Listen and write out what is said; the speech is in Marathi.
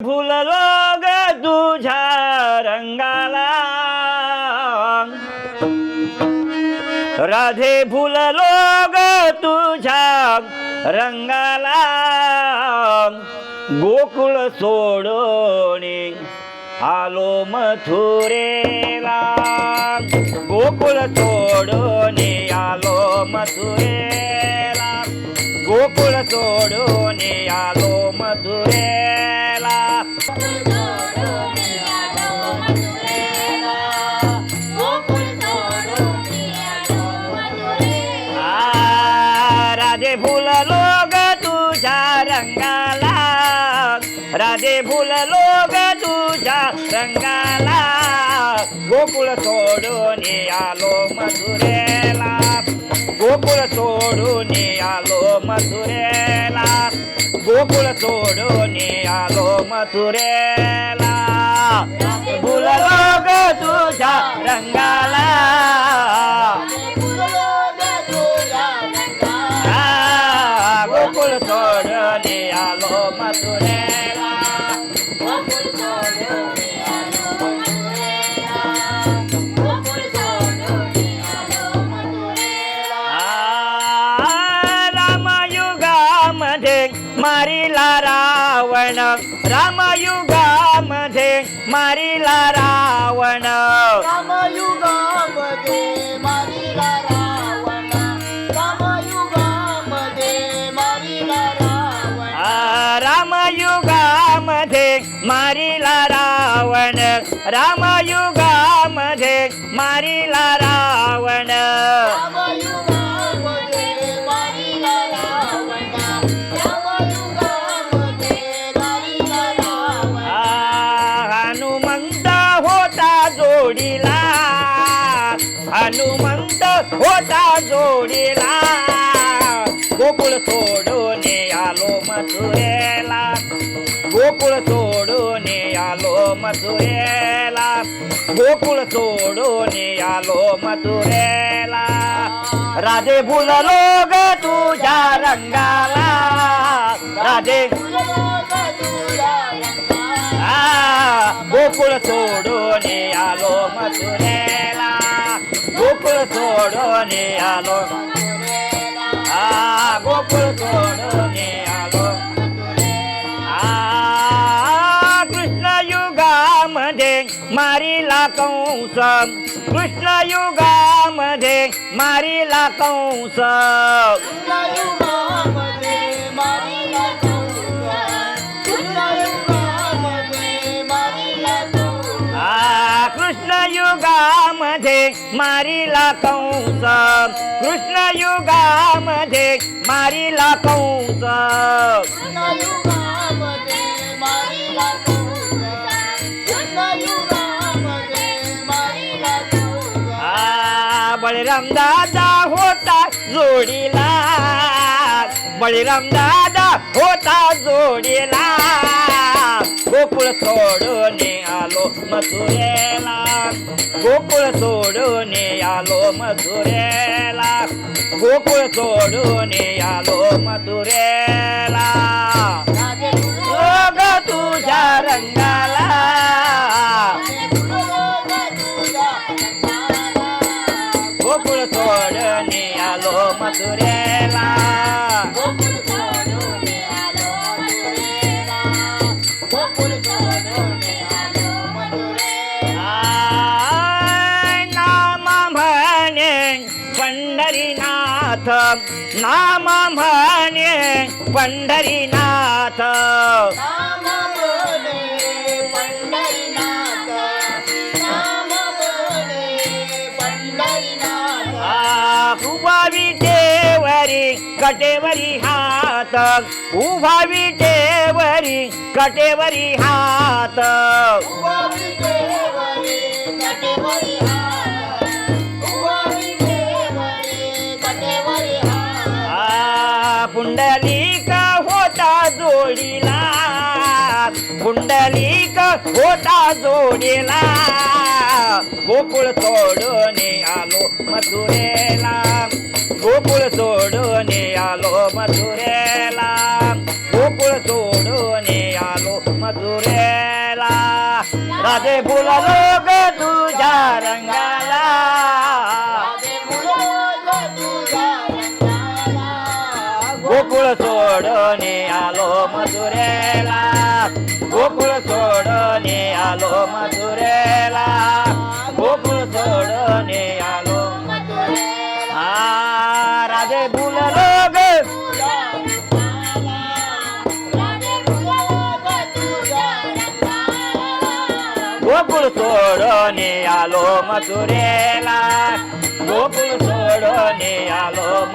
फुललो ग तुझ्या रंगाला राधे फुललो ग तुझ्या रंगाला गोकुळ सोडून आलो मथुरेला गोकुळ सोडून आलो मथुरेला गोकुळ सोडून आलो मथुरेला राधे फुललो ग तुझ्या रंगाला राधे फुललो ग तुझ्या रंगाला गोकुळ सोडून आलो मथुरेला गोकुळ सोडून आलो मथुरेला गोकुळ सोडून आलो मथुरेला फुललो ग तुझ्या रंगाला गोकुळ सोडून आलो मथुरेला रामयुगामध्ये मारिला रावण रामयुगामध्ये मारिला रावण रामयुगामध्ये मारिला रावण रामयुगामध्ये मारिला रावण रामयुगामध्ये मारिला रावण रामयुगामध्ये मारिला रावण रामयुगामध्ये मारिला रावण रामयुगामध्ये मारिला रावण हनुमंत होता जोडीला हनुमंत होता जोडीला गोकुळ सोडून आलो मथुरेला गोकुळ सोडून आलो मथुरेला गोकुळ सोडून आलो मथुरेला राधे फुललो ग तुझ्या रंगाला राधे गोकुळ सोडून आलो मथुरेला गोकुळ सोडून आलो गोकुळ सोडून आलो कृष्ण युगामध्ये मारिला कंस कृष्ण युगामध्ये मारिला कंस कृष्णयुगामध्ये मारिला कंस कृष्णयुगामध्ये मारिला कंस कृष्ण युगामध्ये मारिला कंस कृष्ण युगामध्ये मारिला कंस कृष्णयुगामध्ये मारिला कंस कृष्णयुगामध्ये मारिला कंस बळीराम दादा होता जोडीला बळीराम दादा होता जोडीला गोकुळ सोडून आलो मथुरेला गोकुळ सोडून आलो मथुरेला गोकुळ सोडून आलो मथुरेला ग तुझ्या रंगाला गोकुळ सोडून आलो मथुरेला नाम म्हणे पंढरीनाथ नाम म्हणे पंढरीनाथ नाम बोले पंढरीनाथ नाम बोले पंढरीनाथ उभा विटेवरी कटेवरी हात उभा विटेवरी कटेवरी हात उभा विटेवरी कटेवरी हात उभा विटेवरी कटेवरी हात पुंडलिक होता जोडीला पुंडलिक होता जोडीला गोकुळ सोडून आलो मथुरेला गोकुळ सोडून आलो मथुरेला गोकुळ सोडून आलो मथुरे मथुरेला राधे बोललो ग तुझ्या रंगाला गोकुळ सोडून आलो मथुरेला गोकुळ सोडून आलो मथुरेला गोकुळ सोडून आलो राधे बोललो ग गोकुळ सोडून आलो मथुरेला गोकुळ सोडून आलो